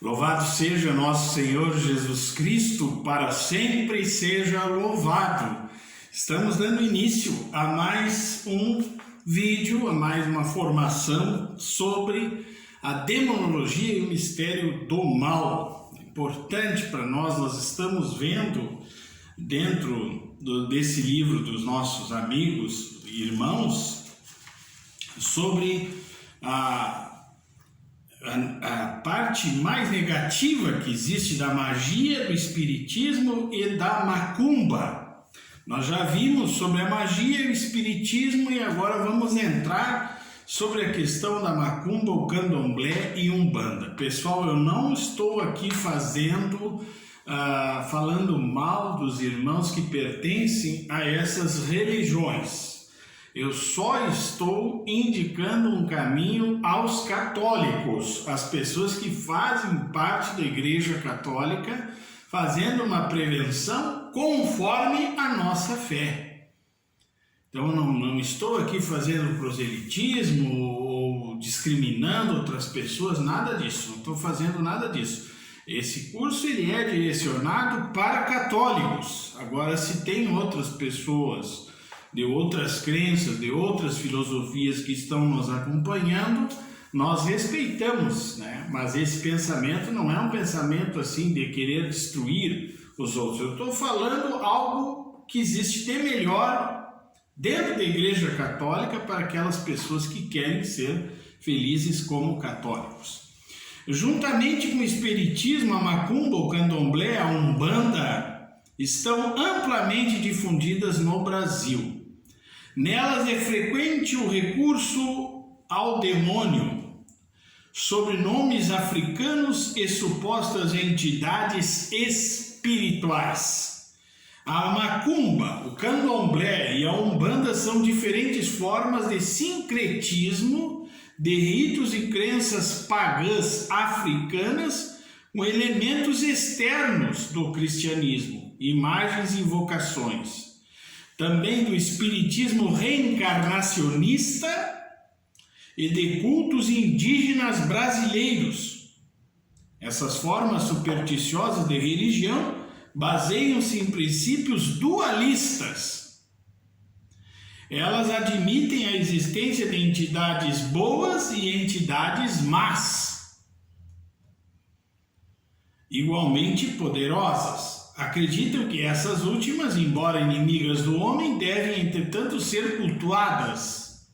Louvado seja nosso Senhor Jesus Cristo, para sempre seja louvado. Estamos dando início a mais um vídeo, a mais uma formação sobre a demonologia e o mistério do mal. Importante para nós estamos vendo dentro desse livro dos nossos amigos e irmãos sobre a parte mais negativa que existe da magia, do espiritismo e da macumba. Nós já vimos sobre a magia e o espiritismo e agora vamos entrar sobre a questão da macumba, o candomblé e umbanda. Pessoal, eu não estou aqui falando mal dos irmãos que pertencem a essas religiões. Eu só estou indicando um caminho aos católicos, as pessoas que fazem parte da Igreja Católica, fazendo uma prevenção conforme a nossa fé. Então não estou aqui fazendo proselitismo ou discriminando outras pessoas, nada disso, não estou fazendo nada disso. Esse curso ele é direcionado para católicos. Agora, se tem outras pessoas de outras crenças, de outras filosofias que estão nos acompanhando, nós respeitamos, né? Mas esse pensamento não é um pensamento assim de querer destruir os outros. Eu estou falando algo que existe de melhor dentro da Igreja Católica para aquelas pessoas que querem ser felizes como católicos. Juntamente com o espiritismo, a macumba, o candomblé, a umbanda estão amplamente difundidas no Brasil. Nelas é frequente o recurso ao demônio, sob nomes africanos e supostas entidades espirituais. A macumba, o candomblé e a umbanda são diferentes formas de sincretismo de ritos e crenças pagãs africanas com elementos externos do cristianismo, imagens e invocações. Também do espiritismo reencarnacionista e de cultos indígenas brasileiros. Essas formas supersticiosas de religião baseiam-se em princípios dualistas. Elas admitem a existência de entidades boas e entidades más, igualmente poderosas. Acreditam que essas últimas, embora inimigas do homem, devem, entretanto, ser cultuadas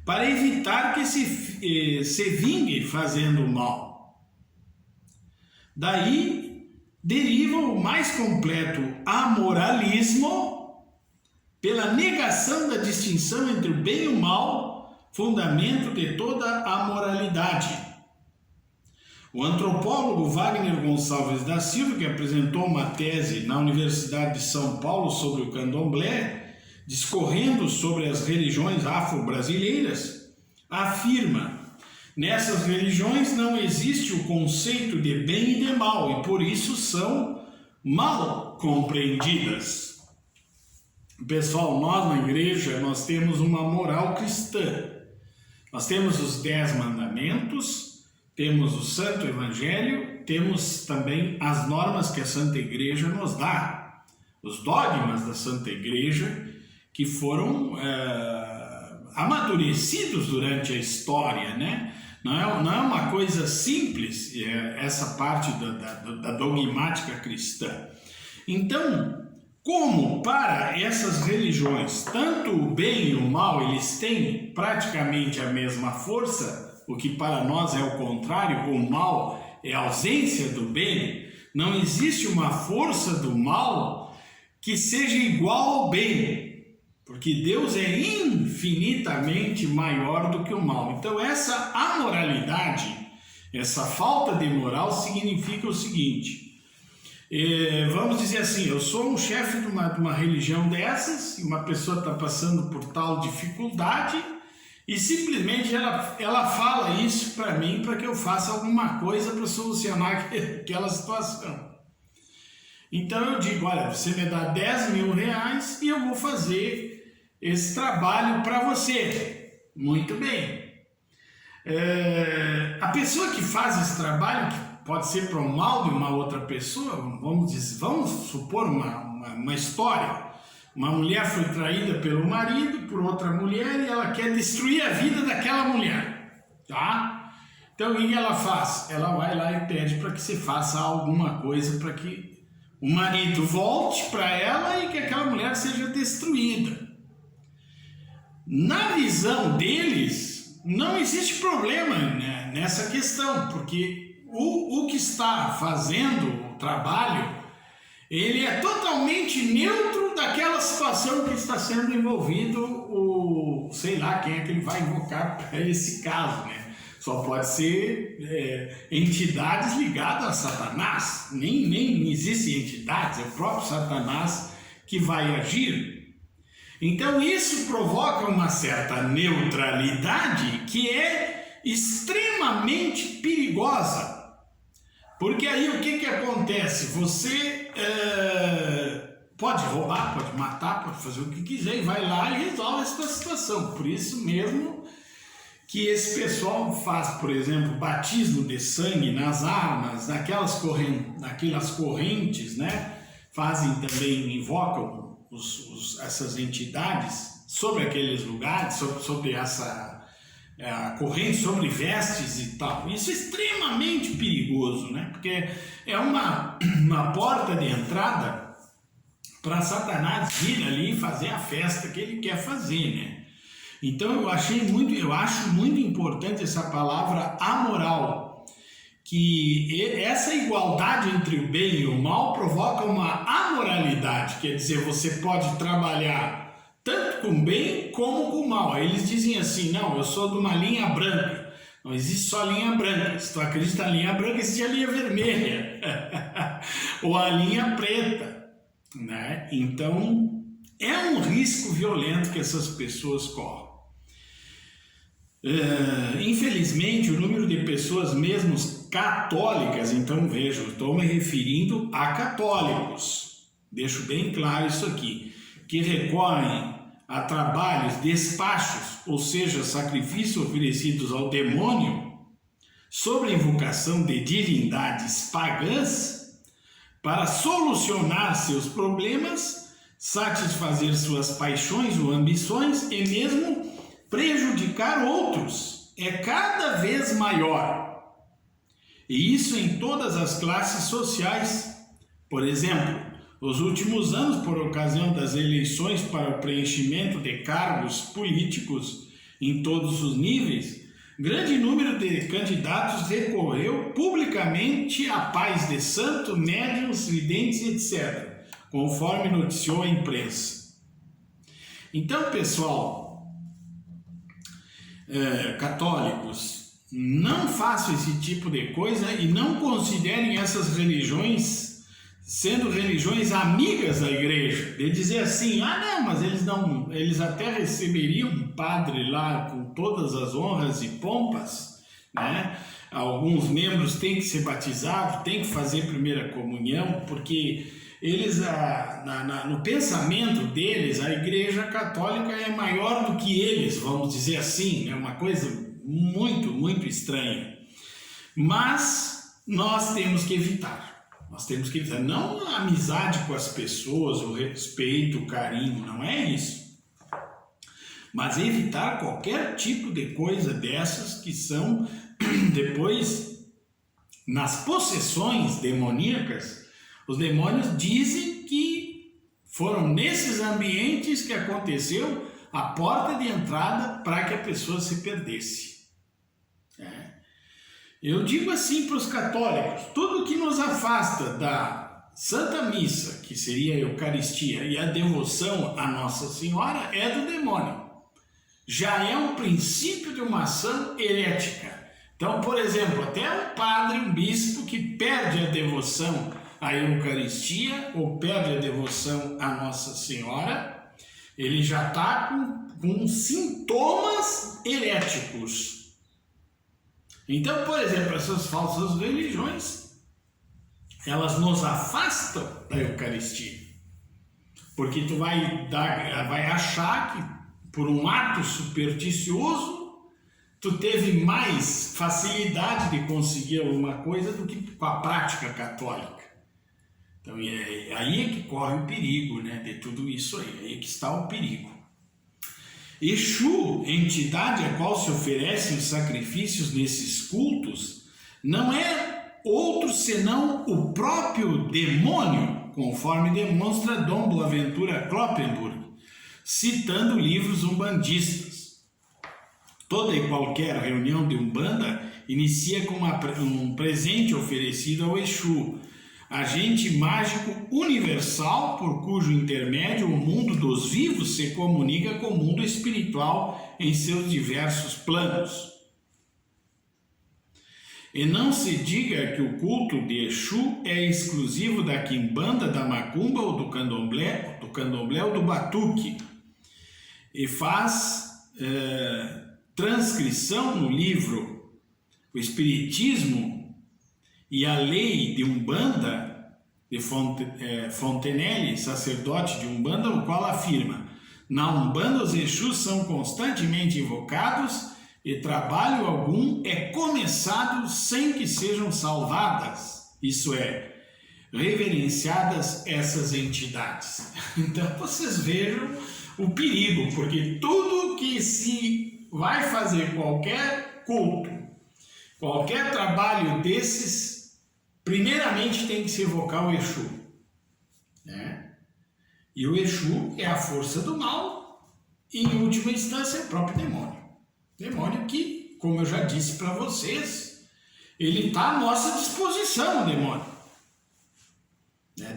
para evitar que se vingue fazendo mal. Daí deriva o mais completo amoralismo pela negação da distinção entre o bem e o mal, fundamento de toda a moralidade. O antropólogo Wagner Gonçalves da Silva, que apresentou uma tese na Universidade de São Paulo sobre o candomblé, discorrendo sobre as religiões afro-brasileiras, afirma: nessas religiões não existe o conceito de bem e de mal, e por isso são mal compreendidas. Pessoal, nós na igreja, nós temos uma moral cristã. Nós temos os 10 mandamentos, temos o Santo Evangelho, temos também as normas que a Santa Igreja nos dá, os dogmas da Santa Igreja que foram amadurecidos durante a história, né? Não é uma coisa simples essa parte da dogmática cristã. Então, como para essas religiões, tanto o bem e o mal, eles têm praticamente a mesma força, o que para nós é o contrário, o mal é a ausência do bem, não existe uma força do mal que seja igual ao bem, porque Deus é infinitamente maior do que o mal. Então essa amoralidade, essa falta de moral significa o seguinte: vamos dizer assim, eu sou um chefe de uma religião dessas, e uma pessoa está passando por tal dificuldade, e simplesmente ela fala isso para mim, para que eu faça alguma coisa para solucionar aquela situação. Então eu digo: olha, você me dá 10 mil reais e eu vou fazer esse trabalho para você. Muito bem. A pessoa que faz esse trabalho, pode ser para o mal de uma outra pessoa. Vamos supor uma história. Uma mulher foi traída pelo marido por outra mulher e ela quer destruir a vida daquela mulher, tá? Então o que ela faz? Ela vai lá e pede para que se faça alguma coisa para que o marido volte para ela e que aquela mulher seja destruída. Na visão deles, não existe problema, né, nessa questão, porque o que está fazendo o trabalho, ele é totalmente neutro daquela situação que está sendo envolvido sei lá quem é que ele vai invocar para esse caso, né? Só pode ser entidades ligadas a Satanás, nem existem entidades, é o próprio Satanás que vai agir. Então isso provoca uma certa neutralidade que é extremamente perigosa. Porque aí o que acontece? Você pode roubar, pode matar, pode fazer o que quiser e vai lá e resolve essa situação. Por isso mesmo que esse pessoal faz, por exemplo, batismo de sangue nas armas, naquelas correntes, né? Fazem também, invocam essas entidades sobre aqueles lugares, sobre essa corrente, sobre vestes e tal. Isso é extremamente perigoso, né? Porque é uma porta de entrada para Satanás vir ali e fazer a festa que ele quer fazer, né? Então eu acho muito importante essa palavra amoral, que essa igualdade entre o bem e o mal provoca uma amoralidade, quer dizer, você pode trabalhar tanto com o bem como com o mal. Aí eles dizem assim, não, eu sou de uma linha branca, não existe só linha branca, se tu acredita na linha branca, existe a linha vermelha, ou a linha preta, né? Então é um risco violento que essas pessoas correm. Infelizmente, o número de pessoas mesmo católicas, então vejo, estou me referindo a católicos, deixo bem claro isso aqui, que recorrem a trabalhos, despachos, ou seja, sacrifícios oferecidos ao demônio, sobre a invocação de divindades pagãs, para solucionar seus problemas, satisfazer suas paixões ou ambições e mesmo prejudicar outros, é cada vez maior. E isso em todas as classes sociais. Por exemplo, nos últimos anos, por ocasião das eleições para o preenchimento de cargos políticos em todos os níveis, grande número de candidatos recorreu publicamente a pais de santo, médiuns, videntes, etc., conforme noticiou a imprensa. Então, pessoal, católicos, não façam esse tipo de coisa e não considerem essas religiões sendo religiões amigas da igreja, de dizer assim, não, mas eles até receberiam um padre lá com todas as honras e pompas, né? Alguns membros têm que ser batizados, têm que fazer primeira comunhão, porque eles, no pensamento deles, a igreja católica é maior do que eles, vamos dizer assim, é uma coisa muito, muito estranha. Mas nós temos que evitar. Não a amizade com as pessoas, o respeito, o carinho, não é isso. Mas evitar qualquer tipo de coisa dessas que são, depois, nas possessões demoníacas, os demônios dizem que foram nesses ambientes que aconteceu a porta de entrada para que a pessoa se perdesse. Eu digo assim para os católicos, tudo que nos afasta da Santa Missa, que seria a Eucaristia, e a devoção à Nossa Senhora, é do demônio. Já é um princípio de uma ação herética. Então, por exemplo, até um padre, um bispo que perde a devoção à Eucaristia ou perde a devoção à Nossa Senhora, ele já está com sintomas heréticos. Então, por exemplo, essas falsas religiões, elas nos afastam da Eucaristia, porque tu vai achar que por um ato supersticioso tu teve mais facilidade de conseguir alguma coisa do que com a prática católica. Então, aí é que corre o perigo, né, de tudo isso aí é que está o perigo. Exu, entidade a qual se oferecem os sacrifícios nesses cultos, não é outro senão o próprio demônio, conforme demonstra Dom Boaventura Kloppenburg, citando livros umbandistas. Toda e qualquer reunião de umbanda inicia com um presente oferecido ao Exu, agente mágico universal por cujo intermédio o mundo dos vivos se comunica com o mundo espiritual em seus diversos planos. E não se diga que o culto de Exu é exclusivo da quimbanda, da macumba ou do candomblé ou do batuque. E faz transcrição no livro O Espiritismo e a Lei de Umbanda, de Fontenelle, sacerdote de Umbanda, o qual afirma: na Umbanda os Exus são constantemente invocados e trabalho algum é começado sem que sejam salvadas, isso é, reverenciadas essas entidades. Então vocês vejam o perigo, porque tudo que se vai fazer qualquer culto, qualquer trabalho desses, primeiramente tem que se evocar o Exu, né? E o Exu é a força do mal e, em última instância, é o próprio demônio. Demônio que, como eu já disse para vocês, ele está à nossa disposição, o demônio.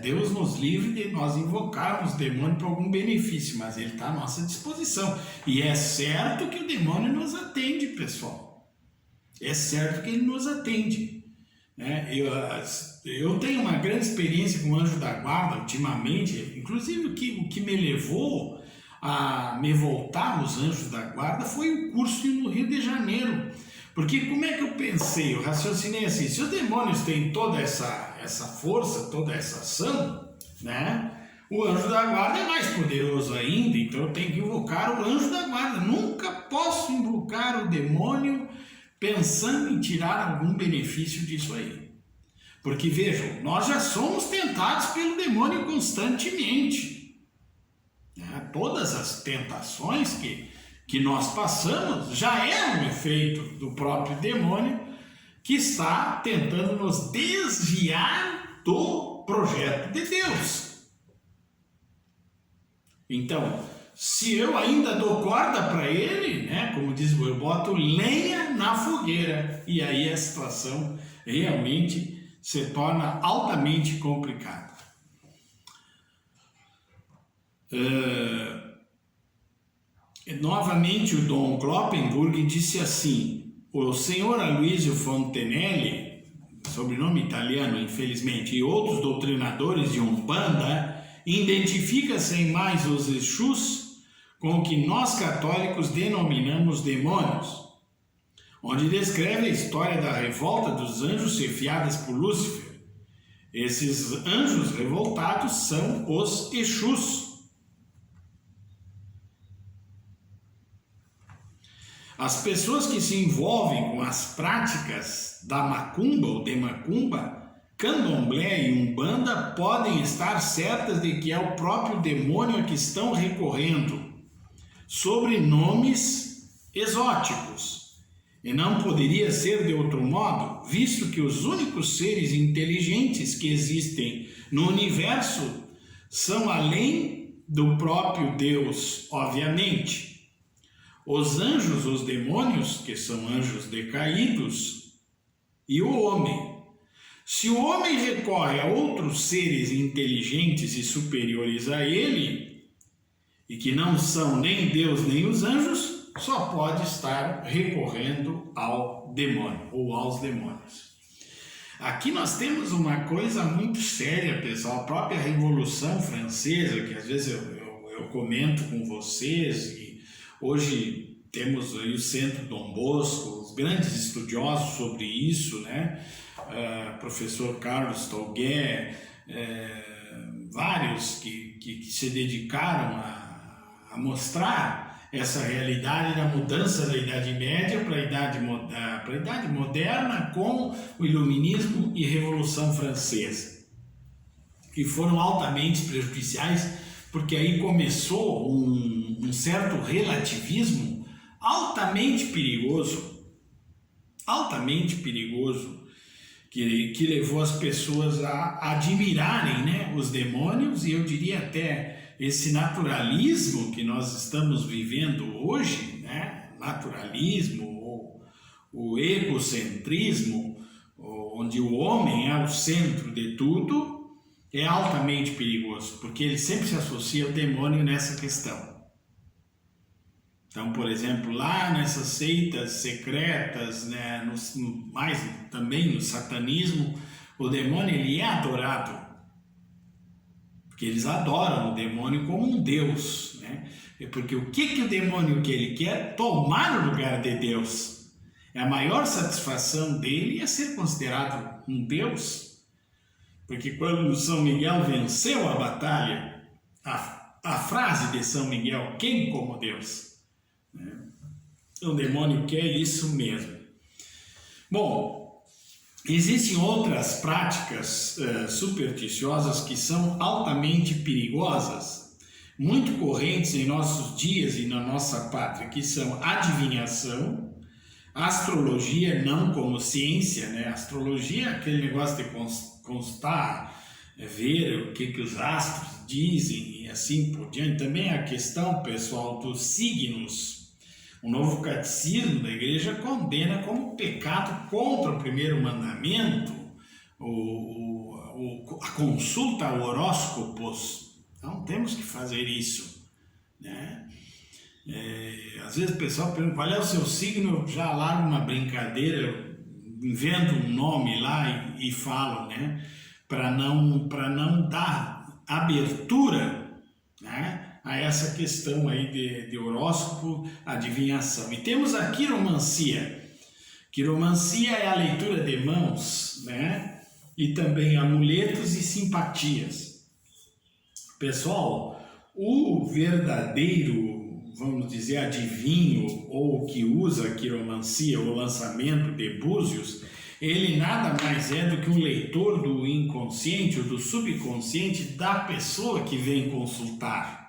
Deus nos livre de nós invocarmos o demônio para algum benefício, mas ele está à nossa disposição. E é certo que o demônio nos atende, pessoal. É certo que ele nos atende. Eu tenho uma grande experiência com o anjo da guarda ultimamente, inclusive o que me levou a me voltar aos anjos da guarda foi o curso no Rio de Janeiro. Porque como é que eu pensei? Eu raciocinei assim: se os demônios têm toda essa força, toda essa ação, né? O anjo da guarda é mais poderoso ainda, então eu tenho que invocar o anjo da guarda. Nunca posso invocar o demônio pensando em tirar algum benefício disso aí. Porque vejam, nós já somos tentados pelo demônio constantemente. Todas as tentações que nós passamos já é um efeito do próprio demônio que está tentando nos desviar do projeto de Deus. Então, se eu ainda dou corda para ele, como diz, eu boto lenha na fogueira, e aí a situação realmente se torna altamente complicada. Novamente o Dom Kloppenburg disse assim: o senhor Aloysio Fontenelle, sobrenome italiano infelizmente, e outros doutrinadores de Umbanda identifica-se mais os Exus com o que nós católicos denominamos demônios, onde descreve a história da revolta dos anjos chefiadas por Lúcifer. Esses anjos revoltados são os Exus. As pessoas que se envolvem com as práticas da macumba ou de macumba, candomblé e umbanda podem estar certas de que é o próprio demônio a que estão recorrendo, sob nomes exóticos. E não poderia ser de outro modo, visto que os únicos seres inteligentes que existem no universo são além do próprio Deus, obviamente. Os anjos, os demônios, que são anjos decaídos, e o homem. Se o homem recorre a outros seres inteligentes e superiores a ele, e que não são nem Deus nem os anjos, só pode estar recorrendo ao demônio ou aos demônios. Aqui nós temos uma coisa muito séria, pessoal. A própria Revolução Francesa, que às vezes eu comento com vocês, e hoje temos aí o Centro Dom Bosco, os grandes estudiosos sobre isso, professor Carlos Tolgué, vários que se dedicaram a mostrar essa realidade da mudança da Idade Média para a Idade Moderna com o Iluminismo e Revolução Francesa, que foram altamente prejudiciais, porque aí começou um certo relativismo altamente perigoso, que levou as pessoas a admirarem, né, os demônios, e eu diria até esse naturalismo que nós estamos vivendo hoje, né, naturalismo, ou o egocentrismo, onde o homem é o centro de tudo, é altamente perigoso, porque ele sempre se associa ao demônio nessa questão. Então, por exemplo, lá nessas seitas secretas, né, mais também no satanismo, o demônio ele é adorado, porque eles adoram o demônio como um deus, né? Porque o que o demônio que ele quer? Tomar o lugar de Deus. A maior satisfação dele é ser considerado um deus, porque quando São Miguel venceu a batalha, a frase de São Miguel, quem como Deus? O demônio quer isso mesmo. Bom, existem outras práticas supersticiosas que são altamente perigosas, muito correntes em nossos dias e na nossa pátria, que são adivinhação, astrologia, não como ciência, né? Astrologia é aquele negócio de constar, ver o que os astros dizem e assim por diante. Também a questão, pessoal, dos signos. O Novo Catecismo da Igreja condena como pecado contra o primeiro mandamento a consulta a horóscopos. Então temos que fazer isso, né? Às vezes o pessoal pergunta qual é o seu signo, eu já largo uma brincadeira, invento um nome lá e falo, né? Para não dar abertura, né, a essa questão aí de horóscopo, adivinhação. E temos a quiromancia. Quiromancia é a leitura de mãos, né? E também amuletos e simpatias. Pessoal, o verdadeiro, vamos dizer, adivinho, ou que usa a quiromancia, o lançamento de búzios, ele nada mais é do que um leitor do inconsciente ou do subconsciente da pessoa que vem consultar.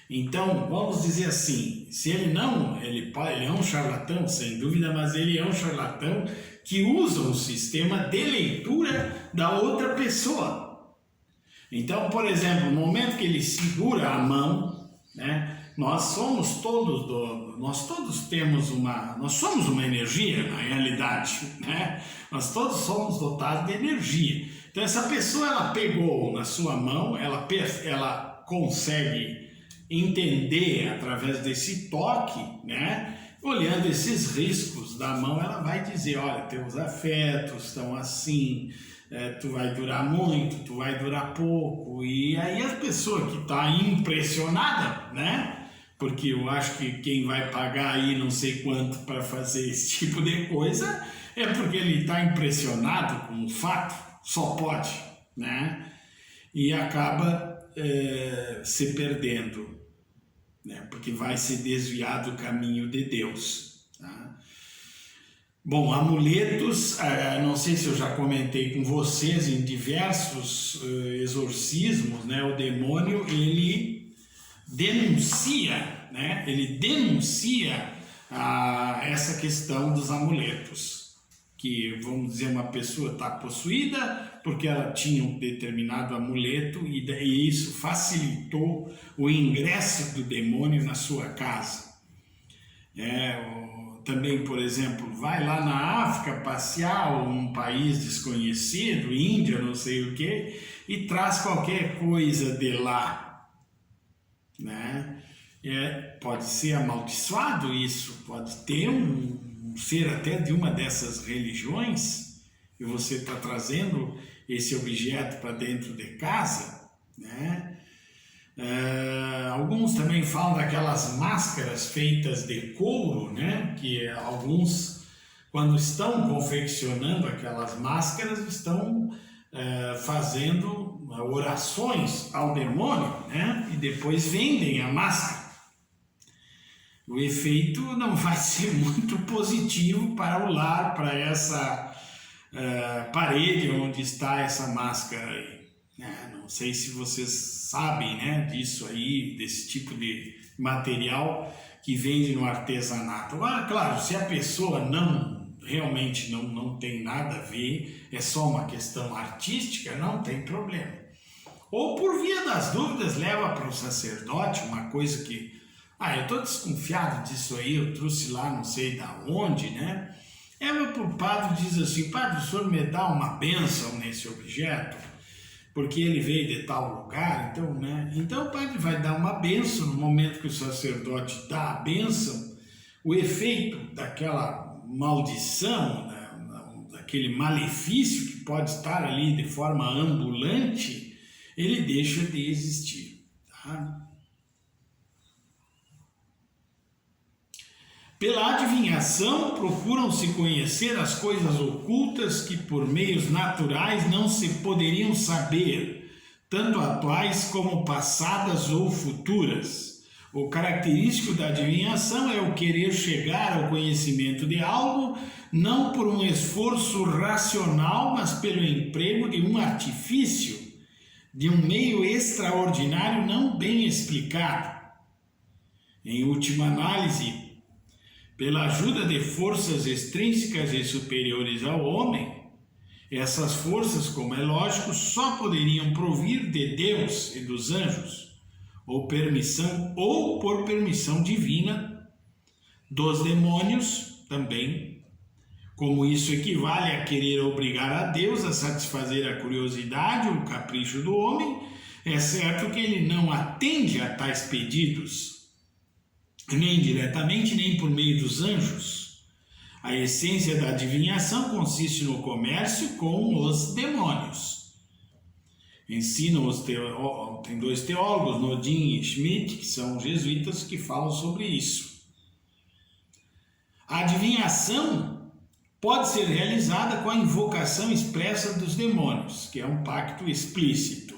Então, vamos dizer assim, se ele é um charlatão, sem dúvida, mas ele é um charlatão que usa um sistema de leitura da outra pessoa. Então, por exemplo, no momento que ele segura a mão, né, nós somos uma energia, na realidade, né? Nós todos somos dotados de energia. Então, essa pessoa, ela pegou na sua mão, ela consegue entender através desse toque, né? Olhando esses riscos da mão, ela vai dizer, olha, teus afetos estão assim, tu vai durar muito, tu vai durar pouco. E aí a pessoa que está impressionada, né? Porque eu acho que quem vai pagar aí não sei quanto para fazer esse tipo de coisa é porque ele está impressionado com o fato, só pode, né? E acaba se perdendo, né? Porque vai se desviar do caminho de Deus, tá? Bom, amuletos, não sei se eu já comentei com vocês em diversos exorcismos, né? O demônio, ele denuncia, né? Ele denuncia essa questão dos amuletos. Que, vamos dizer, uma pessoa está possuída porque ela tinha um determinado amuleto e isso facilitou o ingresso do demônio na sua casa. Também, por exemplo, vai lá na África passear, ou um país desconhecido, Índia, não sei o que, e traz qualquer coisa de lá, né? Pode ser amaldiçoado isso, pode ter ser até de uma dessas religiões, e você está trazendo esse objeto para dentro de casa, né? Alguns também falam daquelas máscaras feitas de couro, né? Que alguns, quando estão confeccionando aquelas máscaras, estão fazendo orações ao demônio, né? E depois vendem a máscara. o efeito não vai ser muito positivo para o lar, para essa parede onde está essa máscara aí. Não sei se vocês sabem, né, disso aí, desse tipo de material que vende no artesanato. Agora, claro, se a pessoa realmente não tem nada a ver, é só uma questão artística, não tem problema. Ou por via das dúvidas, leva para o sacerdote uma coisa que, eu estou desconfiado disso aí, eu trouxe lá não sei da onde, né? Leva para o padre e diz assim: padre, o senhor me dá uma bênção nesse objeto? Porque ele veio de tal lugar, então, né? Então o padre vai dar uma bênção. No momento que o sacerdote dá a bênção, o efeito daquela maldição, daquele malefício que pode estar ali de forma ambulante, ele deixa de existir. Tá? Pela adivinhação, procuram-se conhecer as coisas ocultas que por meios naturais não se poderiam saber, tanto atuais como passadas ou futuras. O característico da adivinhação é o querer chegar ao conhecimento de algo, não por um esforço racional, mas pelo emprego de um artifício, de um meio extraordinário não bem explicado. Em última análise, pela ajuda de forças extrínsecas e superiores ao homem, essas forças, como é lógico, só poderiam provir de Deus e dos anjos, ou por permissão divina dos demônios também. Como isso equivale a querer obrigar a Deus a satisfazer a curiosidade ou o capricho do homem, é certo que ele não atende a tais pedidos, nem diretamente, nem por meio dos anjos. A essência da adivinhação consiste no comércio com os demônios. Ensinam tem dois teólogos, Nodin e Schmidt, que são jesuítas, que falam sobre isso. A adivinhação pode ser realizada com a invocação expressa dos demônios, que é um pacto explícito,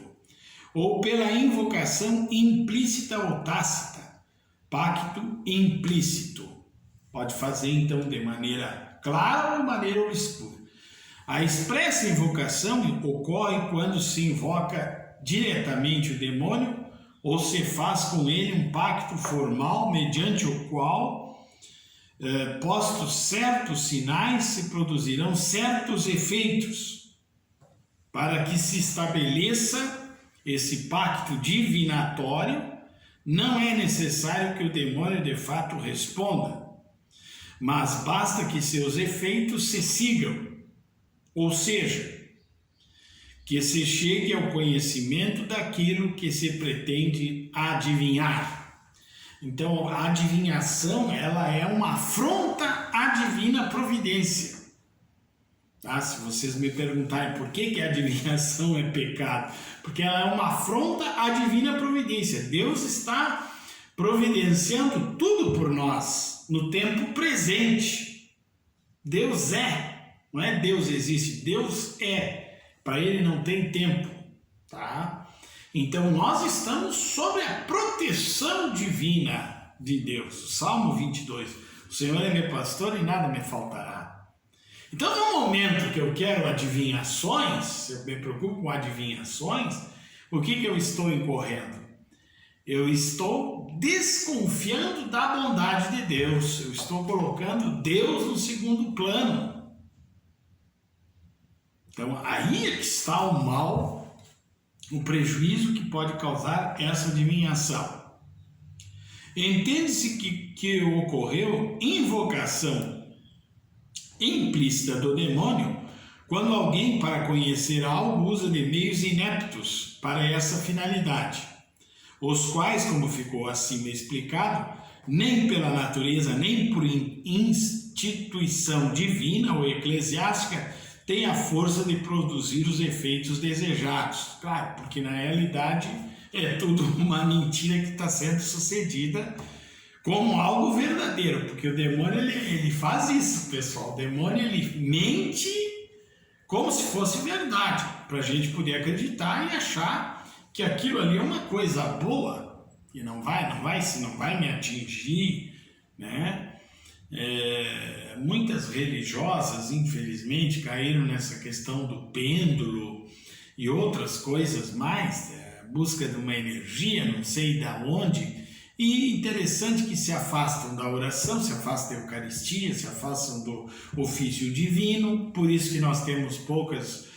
ou pela invocação implícita ou tácita, pacto implícito. Pode fazer então de maneira clara ou de maneira obscura. A expressa invocação ocorre quando se invoca diretamente o demônio ou se faz com ele um pacto formal mediante o qual, postos certos sinais, se produzirão certos efeitos para que se estabeleça esse pacto divinatório. Não é necessário que o demônio de fato responda, mas basta que seus efeitos se sigam, ou seja, que se chegue ao conhecimento daquilo que se pretende adivinhar. Então, a adivinhação, ela é uma afronta à divina providência. Tá? Se vocês me perguntarem por que a adivinhação é pecado, porque ela é uma afronta à divina providência. Deus está providenciando tudo por nós no tempo presente. Deus é, não é Deus existe, Deus é. Para ele não tem tempo, tá? Então nós estamos sob a proteção divina de Deus. O Salmo 22, o Senhor é meu pastor e nada me faltará. Então, no momento que eu quero adivinhações, eu me preocupo com adivinhações, o que eu estou incorrendo? Eu estou desconfiando da bondade de Deus, eu estou colocando Deus no segundo plano. Então, aí é que está o mal, o prejuízo que pode causar essa adivinhação. Entende-se que ocorreu invocação implícita do demônio quando alguém, para conhecer algo, usa de meios ineptos para essa finalidade, os quais, como ficou acima explicado, nem pela natureza, nem por instituição divina ou eclesiástica, tem a força de produzir os efeitos desejados. Claro, porque na realidade é tudo uma mentira que está sendo sucedida como algo verdadeiro, porque o demônio ele faz isso, pessoal. O demônio ele mente como se fosse verdade, para a gente poder acreditar e achar que aquilo ali é uma coisa boa e não vai me atingir, né? Muitas religiosas, infelizmente, caíram nessa questão do pêndulo e outras coisas mais, busca de uma energia, não sei da onde, e interessante que se afastam da oração, se afastam da Eucaristia, se afastam do ofício divino, por isso que nós temos poucas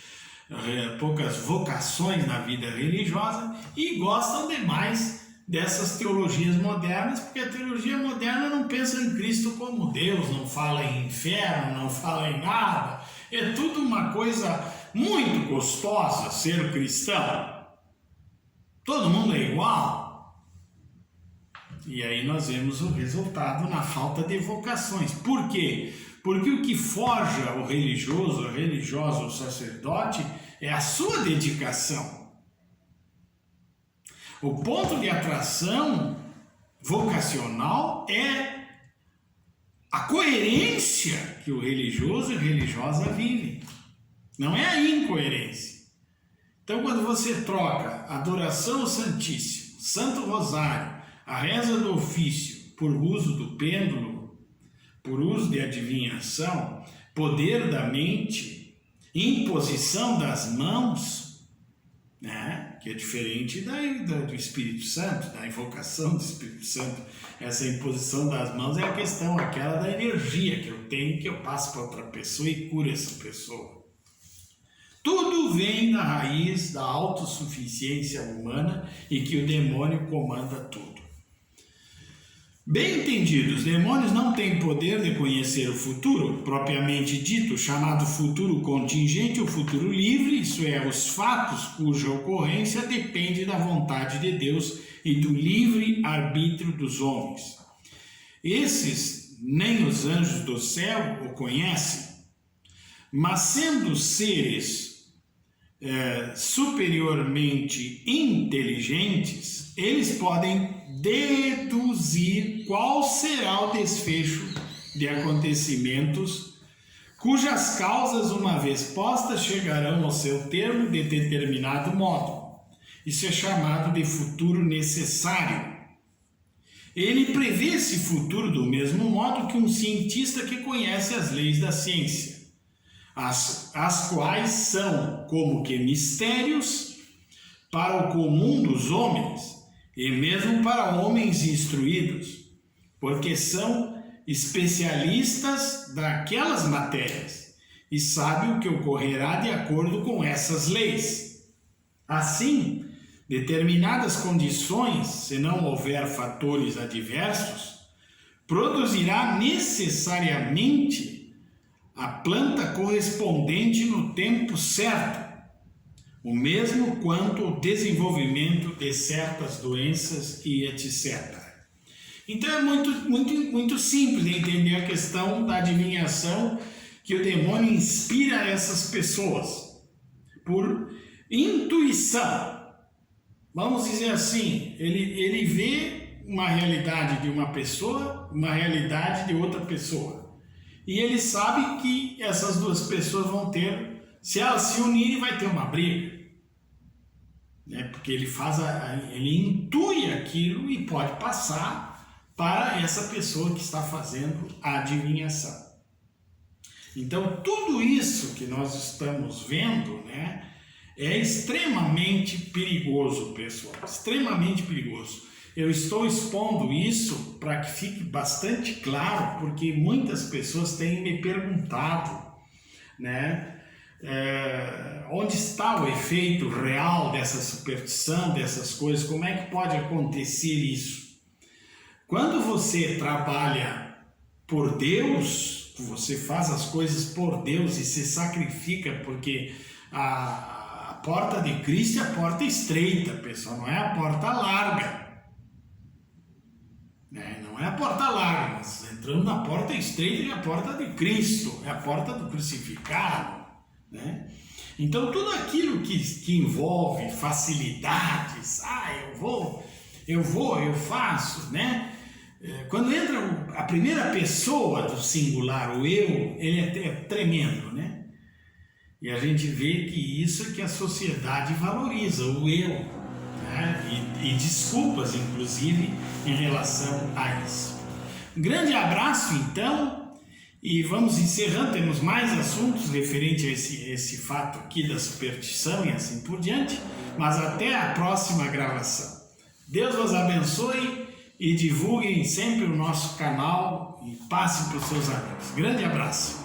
vocações na vida religiosa e gostam demais dessas teologias modernas, porque a teologia moderna não pensa em Cristo como Deus, não fala em inferno, não fala em nada, é tudo uma coisa muito gostosa ser cristão, todo mundo é igual, e aí nós vemos o resultado na falta de vocações. Por quê? Porque o que forja o religioso, a religiosa, o sacerdote, é a sua dedicação. O ponto de atração vocacional é a coerência que o religioso e a religiosa vivem. Não é a incoerência. Então, quando você troca a adoração ao Santíssimo, Santo Rosário, a reza do ofício, por uso do pêndulo, por uso de adivinhação, poder da mente, imposição das mãos, né? Que é diferente do Espírito Santo, da invocação do Espírito Santo. Essa imposição das mãos é a questão, aquela da energia que eu tenho, que eu passo para outra pessoa e curo essa pessoa. Tudo vem da raiz da autossuficiência humana e que o demônio comanda tudo. Bem entendido, os demônios não têm poder de conhecer o futuro, propriamente dito, chamado futuro contingente ou futuro livre, isso é, os fatos cuja ocorrência depende da vontade de Deus e do livre arbítrio dos homens. Esses nem os anjos do céu o conhecem, mas sendo seres superiormente inteligentes, eles podem deduzir qual será o desfecho de acontecimentos cujas causas, uma vez postas, chegarão ao seu termo de determinado modo. Isso é chamado de futuro necessário. Ele prevê esse futuro do mesmo modo que um cientista que conhece as leis da ciência, as quais são como que mistérios para o comum dos homens, e mesmo para homens instruídos, porque são especialistas daquelas matérias e sabem o que ocorrerá de acordo com essas leis. Assim, determinadas condições, se não houver fatores adversos, produzirá necessariamente a planta correspondente no tempo certo, o mesmo quanto o desenvolvimento de certas doenças e etc. Então é muito simples de entender a questão da adivinhação que o demônio inspira essas pessoas por intuição. Vamos dizer assim, ele vê uma realidade de uma pessoa, uma realidade de outra pessoa. E ele sabe que essas duas pessoas vão ter, se elas se unirem, vai ter uma briga. Né? Porque ele ele intui aquilo e pode passar para essa pessoa que está fazendo a adivinhação. Então, tudo isso que nós estamos vendo, né, é extremamente perigoso, pessoal, extremamente perigoso. Eu estou expondo isso para que fique bastante claro, porque muitas pessoas têm me perguntado, né, onde está o efeito real dessa superstição, dessas coisas, como é que pode acontecer isso? Quando você trabalha por Deus, você faz as coisas por Deus e se sacrifica, porque a porta de Cristo é a porta estreita, pessoal, não é a porta larga. Não é a porta larga, mas entrando na porta estreita é a porta de Cristo, é a porta do crucificado. Né? Então tudo aquilo que envolve facilidades, eu faço, né? Quando entra a primeira pessoa do singular, o eu, ele é tremendo, né? E a gente vê que isso é que a sociedade valoriza, o eu, né? E desculpas, inclusive, em relação a isso. Grande abraço, então, e vamos encerrando. Temos mais assuntos referente a esse fato aqui da superstição e assim por diante, mas até a próxima gravação. Deus vos abençoe e divulguem sempre o nosso canal e passem para os seus amigos. Grande abraço!